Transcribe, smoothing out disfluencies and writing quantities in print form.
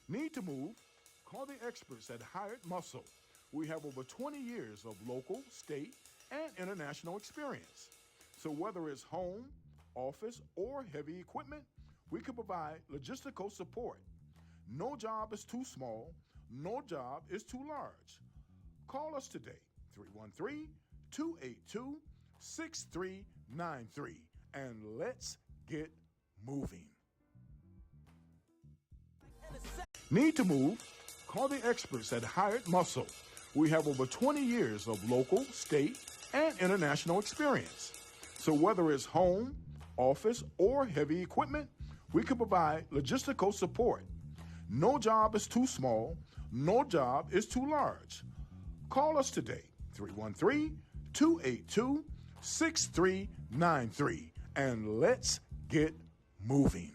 Need to move? Call the experts at Hired Muscle. We have over 20 years of local, state, and international experience. So whether it's home, office, or heavy equipment, we can provide logistical support. No job is too small, no job is too large. Call us today, 313 282 6393, and let's get moving. Need to move? Call the experts at Hired Muscle. We have over 20 years of local, state, and international experience. So whether it's home, office, or heavy equipment, we can provide logistical support. No job is too small, no job is too large. Call us today, 313 282 6393, and let's get moving.